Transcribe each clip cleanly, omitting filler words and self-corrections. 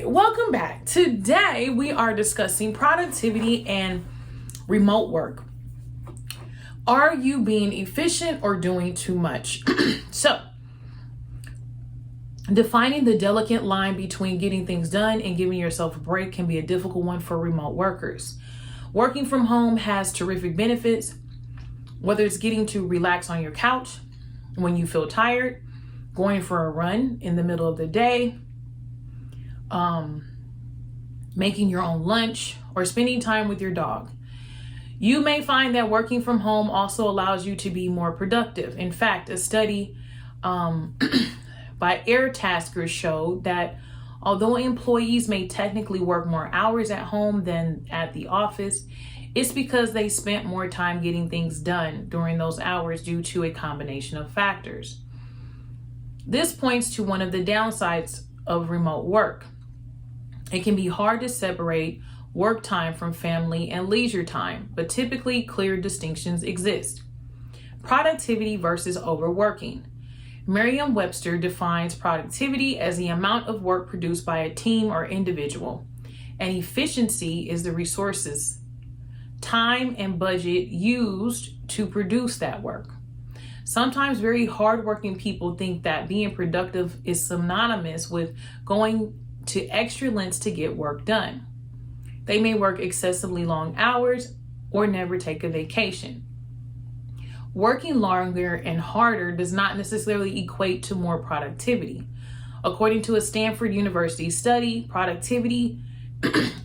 Welcome back. Today we are discussing productivity and remote work. Are you being efficient or doing too much? So, defining the delicate line between getting things done and giving yourself a break can be a difficult one for remote workers. Working from home has terrific benefits, whether it's getting to relax on your couch when you feel tired, going for a run in the middle of the day, making your own lunch, or spending time with your dog. You may find that working from home also allows you to be more productive. In fact, a study by Airtaskers showed that although employees may technically work more hours at home than at the office, it's because they spent more time getting things done during those hours due to a combination of factors. This points to one of the downsides of remote work. It can be hard to separate work time from family and leisure time, but typically clear distinctions exist. Productivity versus overworking. Merriam-Webster defines productivity as the amount of work produced by a team or individual, and efficiency is the resources, time, and budget used to produce that work. Sometimes very hardworking people think that being productive is synonymous with going to extra lengths to get work done. They may work excessively long hours or never take a vacation. Working longer and harder does not necessarily equate to more productivity. According to a Stanford University study, productivity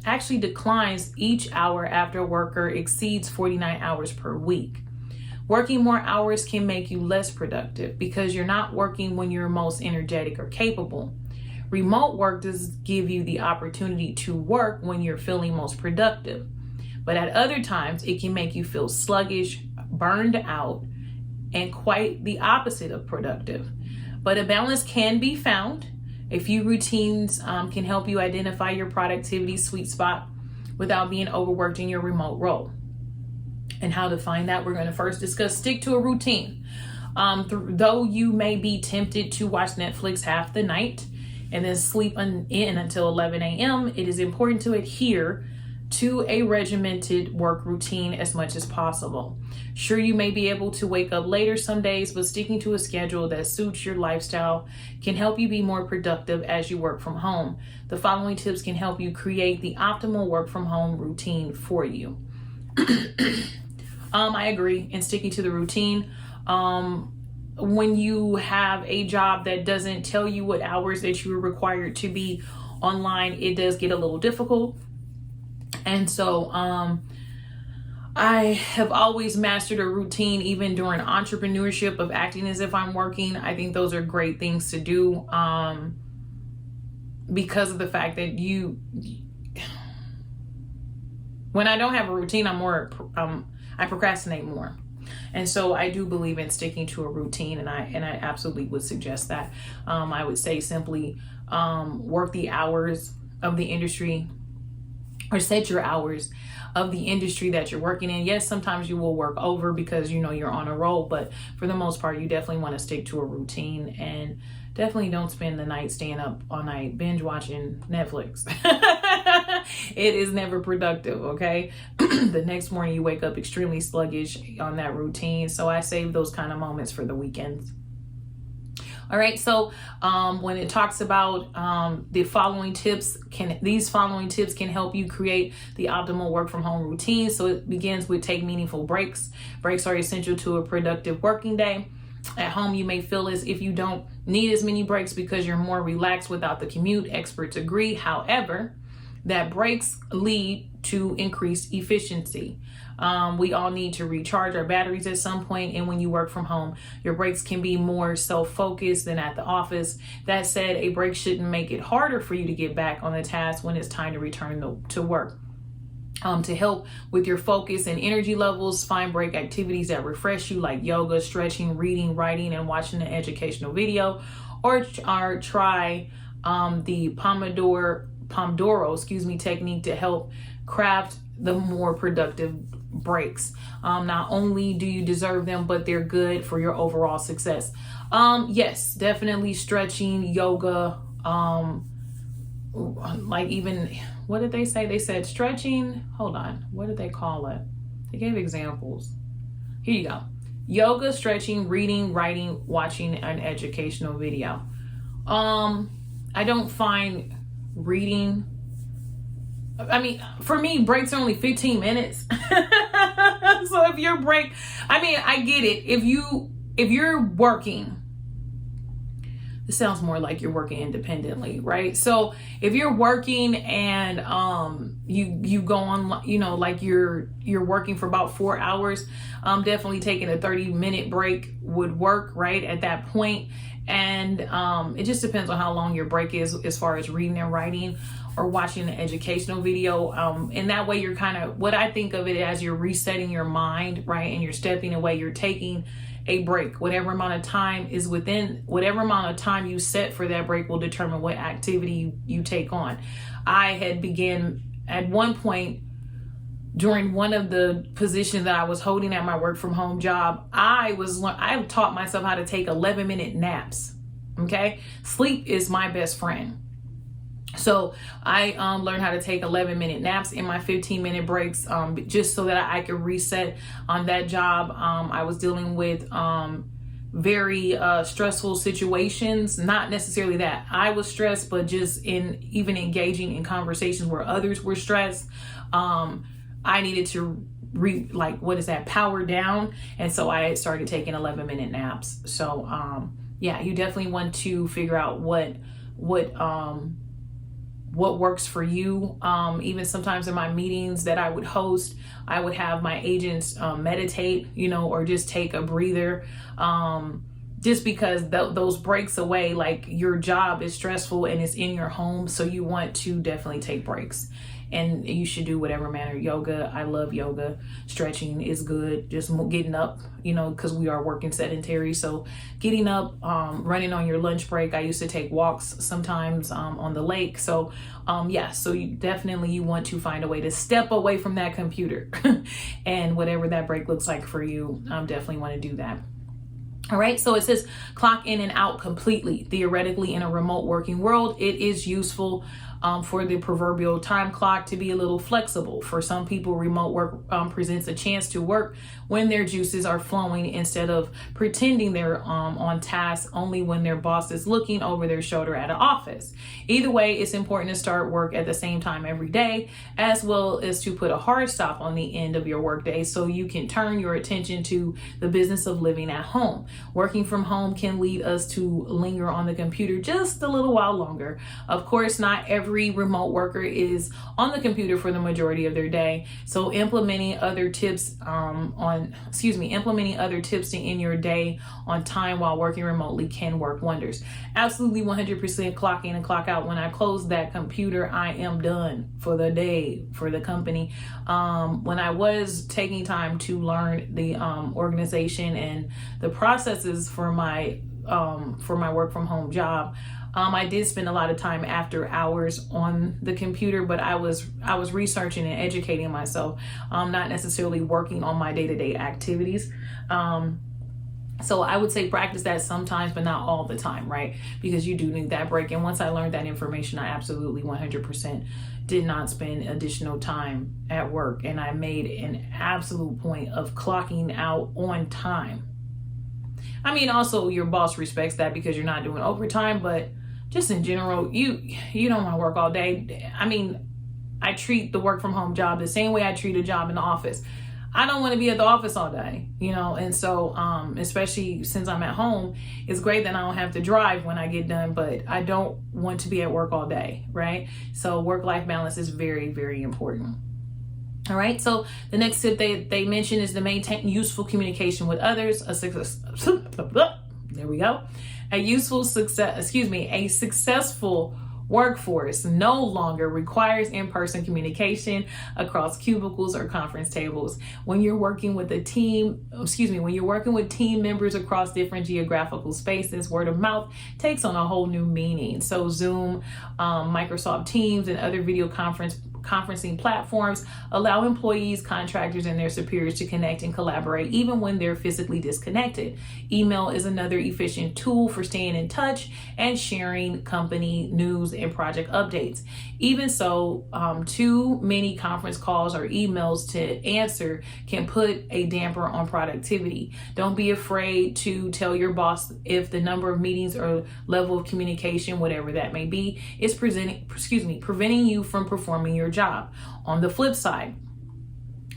actually declines each hour after a worker exceeds 49 hours per week. Working more hours can make you less productive because you're not working when you're most energetic or capable. Remote work does give you the opportunity to work when you're feeling most productive, but at other times it can make you feel sluggish, burned out, and quite the opposite of productive. But a balance can be found. A few routines can help you identify your productivity sweet spot without being overworked in your remote role. And how to find that, we're going to first discuss stick to a routine. Though you may be tempted to watch Netflix half the night and then sleep in until 11 a.m., it is important to adhere to a regimented work routine as much as possible. Sure, you may be able to wake up later some days, but sticking to a schedule that suits your lifestyle can help you be more productive as you work from home. The following tips can help you create the optimal work from home routine for you. I agree in sticking to the routine. When you have a job that doesn't tell you what hours that you are required to be online, it does get a little difficult. And so I have always mastered a routine, even during entrepreneurship, of acting as if I'm working. I think those are great things to do because of the fact that when I don't have a routine, I procrastinate more. And so I do believe in sticking to a routine, and I absolutely would suggest that. I would say simply work the hours of the industry, or set your hours of the industry that you're working in. Yes, sometimes you will work over because you're on a roll, but for the most part, you definitely want to stick to a routine, and definitely don't spend the night staying up all night binge watching Netflix. It is never productive, okay? The next morning you wake up extremely sluggish on that routine. So I save those kind of moments for the weekends. All right, so when it talks about these following tips can help you create the optimal work from home routine. So it begins with take meaningful breaks. Breaks are essential to a productive working day. At home, you may feel as if you don't need as many breaks because you're more relaxed without the commute. Experts agree, however, that breaks lead to increased efficiency. We all need to recharge our batteries at some point, and when you work from home, your breaks can be more self-focused than at the office. That said, a break shouldn't make it harder for you to get back on the task when it's time to return to work. To help with your focus and energy levels, find break activities that refresh you, like yoga, stretching, reading, writing, and watching an educational video, or try the Pomodoro technique to help craft the more productive breaks. Not only do you deserve them, but they're good for your overall success. Yes, definitely stretching, yoga, like even, what did they say? They said stretching. Hold on. What did they call it? They gave examples. Here you go. Yoga, stretching, reading, writing, watching an educational video. I don't find reading, I mean, for me, breaks are only 15 minutes. So if your break, I mean, I get it. If you're working, it sounds more like you're working independently, right? So if you're working and you go on, you know, like you're working for about 4 hours, definitely taking a 30-minute break would work, right, at that point. And it just depends on how long your break is as far as reading and writing or watching an educational video. And that way you're kind of, what I think of it as, you're resetting your mind, right? And you're stepping away, you're taking a break. Whatever amount of time is within, whatever amount of time you set for that break will determine what activity you take on. I had began at one point during one of the positions that I was holding at my work from home job, I taught myself how to take 11-minute naps. Okay. Sleep is my best friend. So I learned how to take 11-minute naps in my 15-minute breaks, just so that I could reset on that job. I was dealing with very stressful situations. Not necessarily that I was stressed, but just in even engaging in conversations where others were stressed. I needed to power down. And so I started taking 11-minute naps. So yeah, you definitely want to figure out what works for you. Even sometimes in my meetings that I would host, I would have my agents meditate, you know, or just take a breather. Just because those breaks away, like your job is stressful and it's in your home. So you want to definitely take breaks. And you should do whatever manner. Yoga, I love yoga. Stretching is good. Just getting up, you know, because we are working sedentary. So getting up, running on your lunch break. I used to take walks sometimes on the lake. So yeah, so you want to find a way to step away from that computer. And whatever that break looks like for you, definitely want to do that. All right, so it says clock in and out completely. Theoretically, in a remote working world, it is useful for the proverbial time clock to be a little flexible. For some people, remote work presents a chance to work when their juices are flowing instead of pretending they're on task only when their boss is looking over their shoulder at an office. Either way, it's important to start work at the same time every day, as well as to put a hard stop on the end of your workday so you can turn your attention to the business of living at home. Working from home can lead us to linger on the computer just a little while longer. Of course, not every remote worker is on the computer for the majority of their day. So implementing other tips to end your day on time while working remotely can work wonders. Absolutely 100% clock in and clock out. When I close that computer, I am done for the day, for the company. When I was taking time to learn the organization and the processes for my work from home job, I did spend a lot of time after hours on the computer, but I was researching and educating myself, not necessarily working on my day-to-day activities. So I would say practice that sometimes, but not all the time, right? Because you do need that break. And once I learned that information, I absolutely 100% did not spend additional time at work. And I made an absolute point of clocking out on time. I mean, also your boss respects that because you're not doing overtime, but just in general, you don't want to work all day. I mean, I treat the work from home job the same way I treat a job in the office. I don't want to be at the office all day, you know, and so especially since I'm at home, it's great that I don't have to drive when I get done, but I don't want to be at work all day, right? So work-life balance is very, very important. All right, so the next tip they mention is to maintain useful communication with others. A successful workforce no longer requires in-person communication across cubicles or conference tables. When you're working with team members across different geographical spaces, word of mouth takes on a whole new meaning. So Zoom, Microsoft Teams, and other video conference conferencing platforms allow employees, contractors, and their superiors to connect and collaborate even when they're physically disconnected. Email is another efficient tool for staying in touch and sharing company news and project updates. Even so, too many conference calls or emails to answer can put a damper on productivity. Don't be afraid to tell your boss if the number of meetings or level of communication, whatever that may be, is preventing you from performing your job. On the flip side,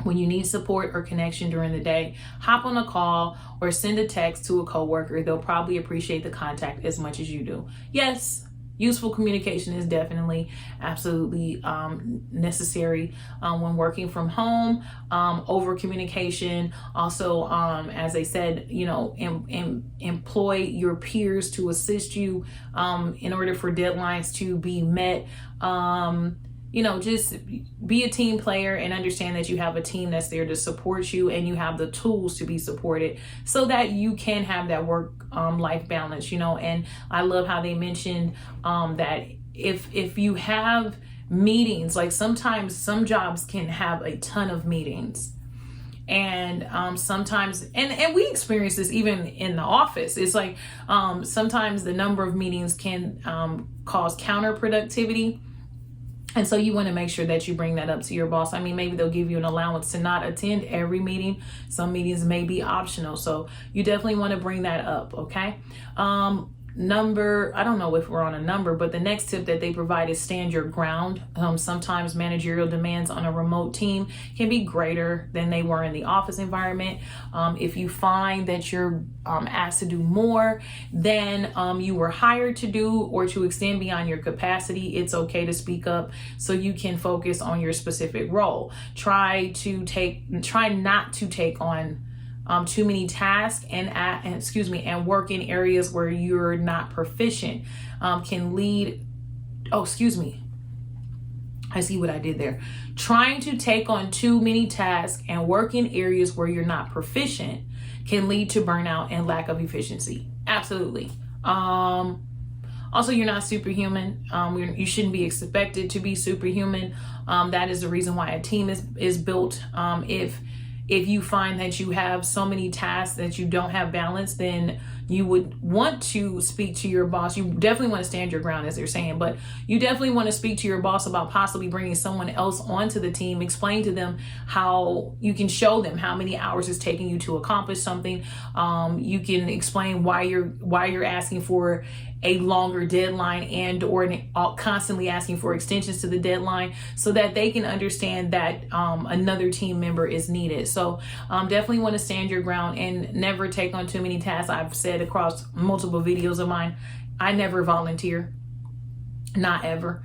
when you need support or connection during the day, hop on a call or send a text to a coworker. They'll probably appreciate the contact as much as you do. Yes, useful communication is definitely absolutely necessary when working from home. Over communication, also, as I said, employ your peers to assist you in order for deadlines to be met. Just be a team player and understand that you have a team that's there to support you, and you have the tools to be supported so that you can have that work-life balance, and I love how they mentioned that if you have meetings, like sometimes some jobs can have a ton of meetings. And sometimes, and we experience this even in the office. It's like sometimes the number of meetings can cause counterproductivity. And so you want to make sure that you bring that up to your boss. I mean, maybe they'll give you an allowance to not attend every meeting. Some meetings may be optional. So you definitely want to bring that up, okay? I don't know if we're on a number, but the next tip that they provide is stand your ground. Sometimes managerial demands on a remote team can be greater than they were in the office environment. If you find that you're asked to do more than you were hired to do, or to extend beyond your capacity, it's okay to speak up so you can focus on your specific role. Try not to take on too many tasks and work in areas where you're not proficient. Can lead. I see what I did there. Trying to take on too many tasks and work in areas where you're not proficient can lead to burnout and lack of efficiency. Absolutely. Also, you're not superhuman. You shouldn't be expected to be superhuman. That is the reason why a team is built. If you find that you have so many tasks that you don't have balance, then you would want to speak to your boss. You definitely want to stand your ground, as they're saying, but you definitely want to speak to your boss about possibly bringing someone else onto the team. Explain to them how you can show them how many hours it's taking you to accomplish something. You can explain why you're asking for a longer deadline or constantly asking for extensions to the deadline, so that they can understand that another team member is needed. So definitely want to stand your ground and never take on too many tasks. I've said across multiple videos of mine, I never volunteer. Not ever,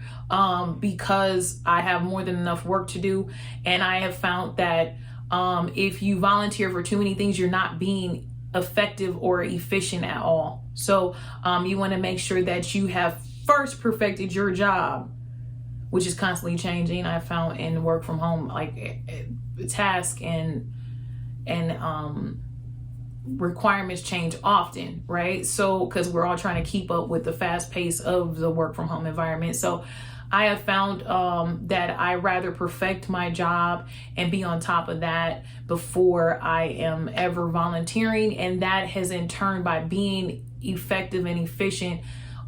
because I have more than enough work to do. And I have found that if you volunteer for too many things, you're not being effective or efficient at all. So you want to make sure that you have first perfected your job, which is constantly changing. I found in work from home, like task and requirements change often, right? So because we're all trying to keep up with the fast pace of the work from home environment. So I have found that I rather perfect my job and be on top of that before I am ever volunteering. And that has in turn, by being effective and efficient,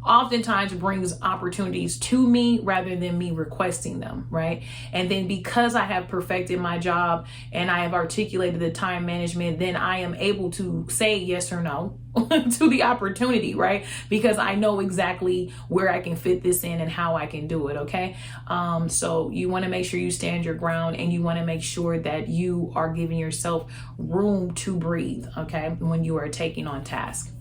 oftentimes brings opportunities to me rather than me requesting them, right? And then because I have perfected my job and I have articulated the time management, then I am able to say yes or no to the opportunity, right? Because I know exactly where I can fit this in and how I can do it, okay? So you want to make sure you stand your ground, and you want to make sure that you are giving yourself room to breathe, okay, when you are taking on tasks.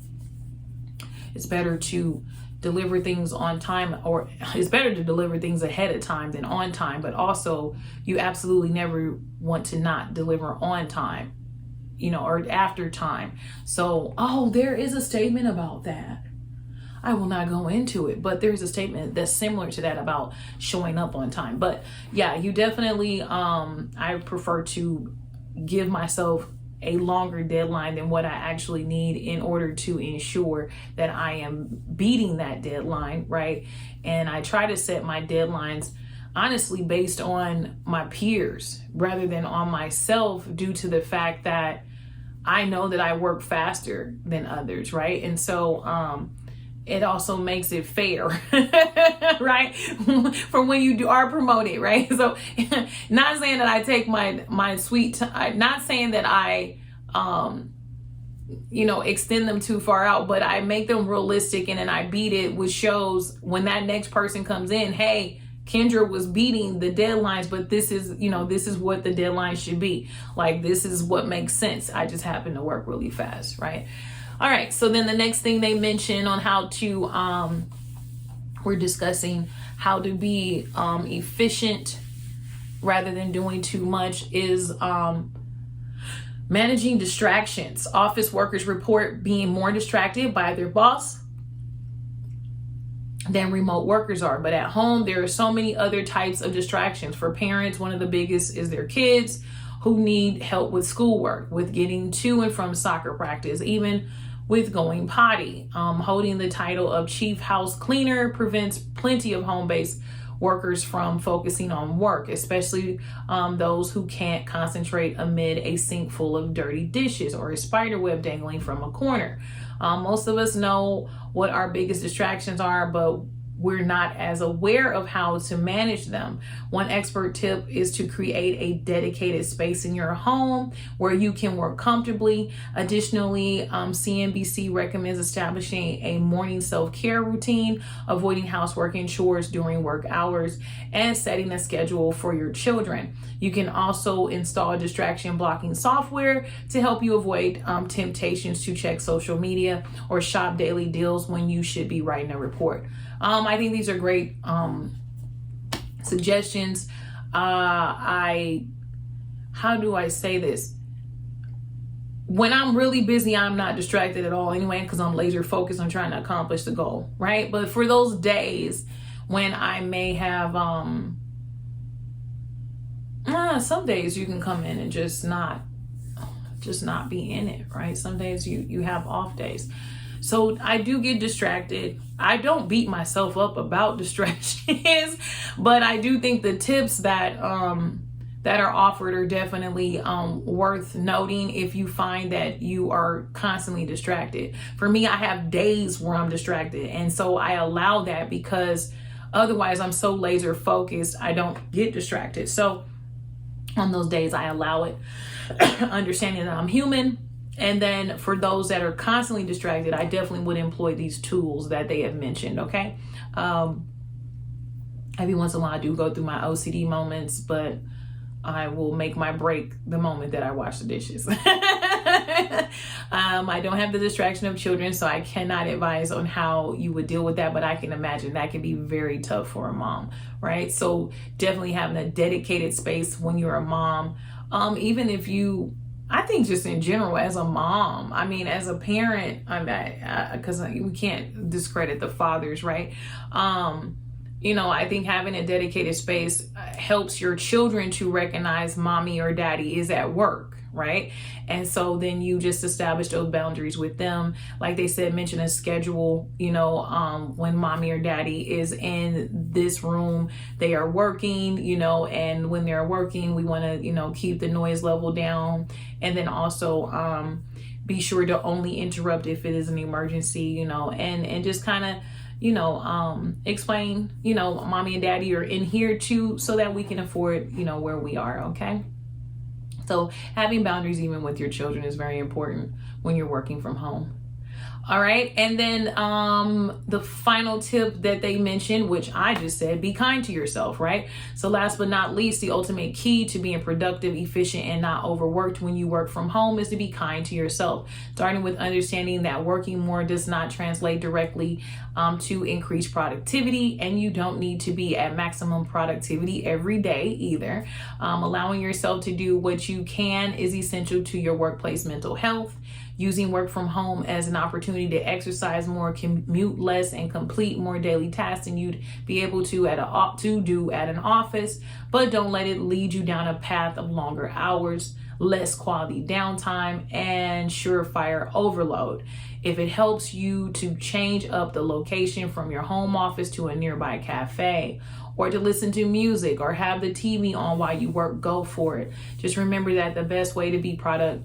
It's better to deliver things on time, or it's better to deliver things ahead of time than on time, but also you absolutely never want to not deliver on time, or after time. So, there is a statement about that. I will not go into it, but there's a statement that's similar to that about showing up on time. But yeah, you definitely, I prefer to give myself a longer deadline than what I actually need in order to ensure that I am beating that deadline, right? And I try to set my deadlines honestly based on my peers rather than on myself, due to the fact that I know that I work faster than others, right? And so it also makes it fair, right? For when you are promoted, right? So not saying that I take my sweet time, not saying that I extend them too far out, but I make them realistic, and then I beat it, which shows when that next person comes in, hey, Kendra was beating the deadlines, but this is what the deadline should be. Like, this is what makes sense. I just happen to work really fast, right? All right. So then the next thing they mention on how to, we're discussing how to be efficient rather than doing too much, is managing distractions. Office workers report being more distracted by their boss than remote workers are. But at home, there are so many other types of distractions. For parents, one of the biggest is their kids who need help with schoolwork, with getting to and from soccer practice, even with going potty. Holding the title of chief house cleaner prevents plenty of home-based workers from focusing on work, especially those who can't concentrate amid a sink full of dirty dishes or a spider web dangling from a corner. Most of us know what our biggest distractions are, but we're not as aware of how to manage them. One expert tip is to create a dedicated space in your home where you can work comfortably. Additionally, CNBC recommends establishing a morning self-care routine, avoiding housework and chores during work hours, and setting a schedule for your children. You can also install distraction blocking software to help you avoid temptations to check social media or shop daily deals when you should be writing a report. I think these are great suggestions. How do I say this? When I'm really busy, I'm not distracted at all anyway, because I'm laser focused on trying to accomplish the goal, right? But for those days when I may have, some days you can come in and just not be in it, right? Some days you have off days. So I do get distracted. I don't beat myself up about distractions, but I do think the tips that are offered are definitely worth noting if you find that you are constantly distracted. For me, I have days where I'm distracted, and so I allow that, because otherwise I'm so laser focused, I don't get distracted. So on those days, I allow it, understanding that I'm human. And then for those that are constantly distracted, I definitely would employ these tools that they have mentioned, okay? Every once in a while I do go through my OCD moments, but I will make my break the moment that I wash the dishes. I don't have the distraction of children, so I cannot advise on how you would deal with that, but I can imagine that can be very tough for a mom, right? So definitely having a dedicated space when you're a mom, even if you, I think just in general as a mom, I mean, as a parent, because we can't discredit the fathers, right? I think having a dedicated space helps your children to recognize mommy or daddy is at work, right? And so then you just establish those boundaries with them. Like they said, mention a schedule, when mommy or daddy is in this room, they are working, and when they're working, we want to, keep the noise level down. And then also be sure to only interrupt if it is an emergency, and just kind of, explain, mommy and daddy are in here too, so that we can afford, where we are. Okay. So having boundaries even with your children is very important when you're working from home. All right. And then the final tip that they mentioned, which I just said, be kind to yourself, right? So last but not least, the ultimate key to being productive, efficient, and not overworked when you work from home is to be kind to yourself, starting with understanding that working more does not translate directly to increased productivity, and you don't need to be at maximum productivity every day either. Allowing yourself to do what you can is essential to your workplace mental health. Using work from home as an opportunity to exercise more, commute less, and complete more daily tasks than you'd be able to do at an office, but don't let it lead you down a path of longer hours, less quality downtime, and surefire overload. If it helps you to change up the location from your home office to a nearby cafe or to listen to music or have the TV on while you work, go for it. Just remember that the best way to be productive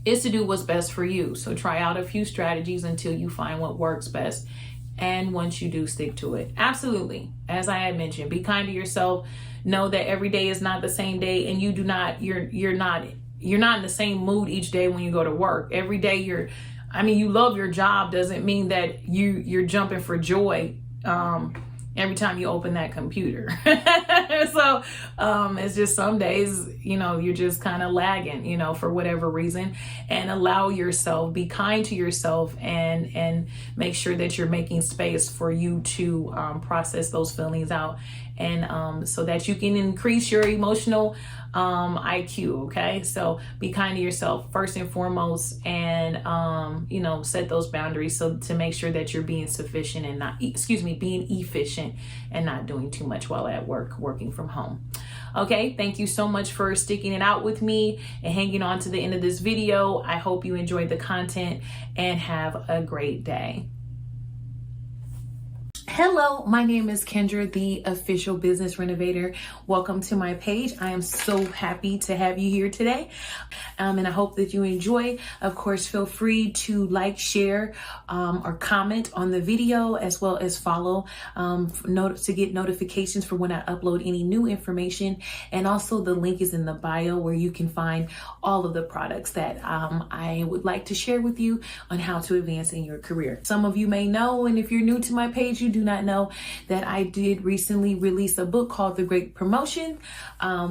is to do what's best for you. So try out a few strategies until you find what works best. And once you do, stick to it. Absolutely. As I had mentioned, be kind to yourself. Know that every day is not the same day, and you're not in the same mood each day when you go to work. Every day you love your job doesn't mean that you're jumping for joy every time you open that computer. So it's just some days, you're just kind of lagging, for whatever reason. And allow yourself, be kind to yourself, and make sure that you're making space for you to process those feelings out, and so that you can increase your emotional IQ. Okay, so be kind to yourself first and foremost, and set those boundaries so to make sure that you're being sufficient and being efficient and not doing too much while at work, working from home. Okay, thank you so much for sticking it out with me and hanging on to the end of this video. I hope you enjoyed the content and have a great day. Hello, my name is Kendra, the official business renovator. Welcome to my page. I am so happy to have you here today. And I hope that you enjoy. Of course, feel free to like, share, or comment on the video, as well as follow to get notifications for when I upload any new information. And also the link is in the bio where you can find all of the products that I would like to share with you on how to advance in your career. Some of you may know, and if you're new to my page, you do not know that I did recently release a book called The Great Promotion,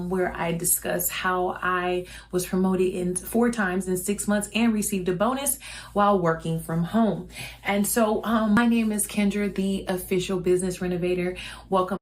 where I discuss how I was promoted 4 times in 6 months and received a bonus while working from home. And so my name is Kendra, the official business renovator. Welcome.